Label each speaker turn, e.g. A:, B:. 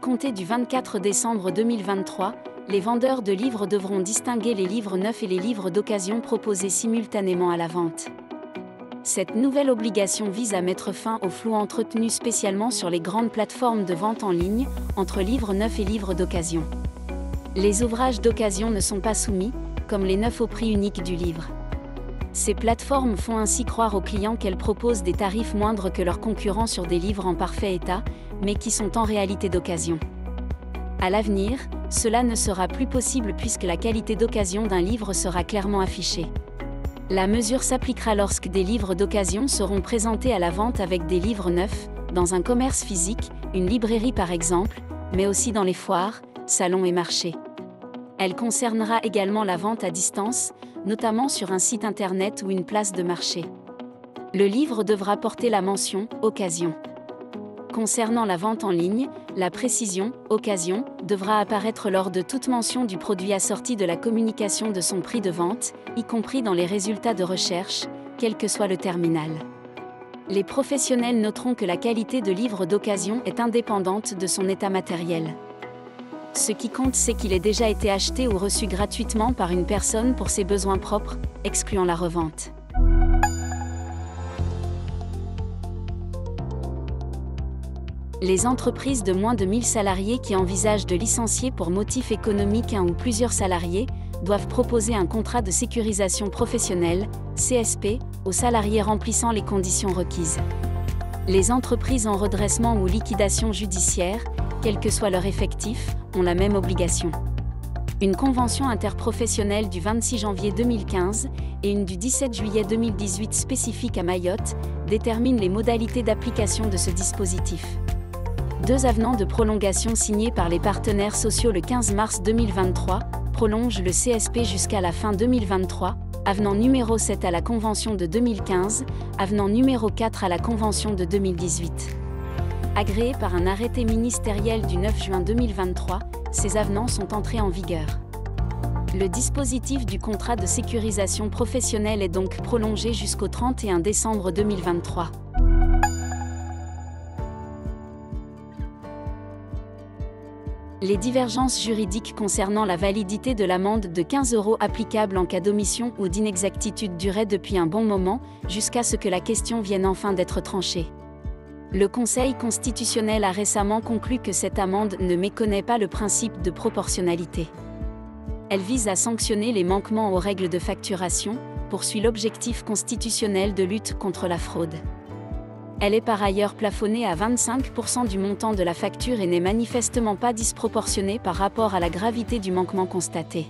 A: compter du 24 décembre 2023, les vendeurs de livres devront distinguer les livres neufs et les livres d'occasion proposés simultanément à la vente. Cette nouvelle obligation vise à mettre fin au flou entretenu spécialement sur les grandes plateformes de vente en ligne, entre livres neufs et livres d'occasion. Les ouvrages d'occasion ne sont pas soumis, comme les neufs au prix unique du livre. Ces plateformes font ainsi croire aux clients qu'elles proposent des tarifs moindres que leurs concurrents sur des livres en parfait état, mais qui sont en réalité d'occasion. À l'avenir, cela ne sera plus possible puisque la qualité d'occasion d'un livre sera clairement affichée. La mesure s'appliquera lorsque des livres d'occasion seront présentés à la vente avec des livres neufs, dans un commerce physique, une librairie par exemple, mais aussi dans les foires, salons et marchés. Elle concernera également la vente à distance, notamment sur un site internet ou une place de marché. Le livre devra porter la mention « Occasion ». Concernant la vente en ligne, la précision « Occasion » devra apparaître lors de toute mention du produit assorti de la communication de son prix de vente, y compris dans les résultats de recherche, quel que soit le terminal. Les professionnels noteront que la qualité de livre d'occasion est indépendante de son état matériel. Ce qui compte, c'est qu'il ait déjà été acheté ou reçu gratuitement par une personne pour ses besoins propres, excluant la revente. Les entreprises de moins de 1000 salariés qui envisagent de licencier pour motif économique un ou plusieurs salariés doivent proposer un contrat de sécurisation professionnelle, CSP, aux salariés remplissant les conditions requises. Les entreprises en redressement ou liquidation judiciaire, quel que soit leur effectif, ont la même obligation. Une convention interprofessionnelle du 26 janvier 2015 et une du 17 juillet 2018 spécifique à Mayotte déterminent les modalités d'application de ce dispositif. 2 avenants de prolongation signés par les partenaires sociaux le 15 mars 2023 prolongent le CSP jusqu'à la fin 2023, avenant numéro 7 à la Convention de 2015, avenant numéro 4 à la Convention de 2018. Agréés par un arrêté ministériel du 9 juin 2023, ces avenants sont entrés en vigueur. Le dispositif du contrat de sécurisation professionnelle est donc prolongé jusqu'au 31 décembre 2023. Les divergences juridiques concernant la validité de l'amende de 15 € applicable en cas d'omission ou d'inexactitude duraient depuis un bon moment, jusqu'à ce que la question vienne enfin d'être tranchée. Le Conseil constitutionnel a récemment conclu que cette amende ne méconnaît pas le principe de proportionnalité. Elle vise à sanctionner les manquements aux règles de facturation, poursuit l'objectif constitutionnel de lutte contre la fraude. Elle est par ailleurs plafonnée à 25% du montant de la facture et n'est manifestement pas disproportionnée par rapport à la gravité du manquement constaté.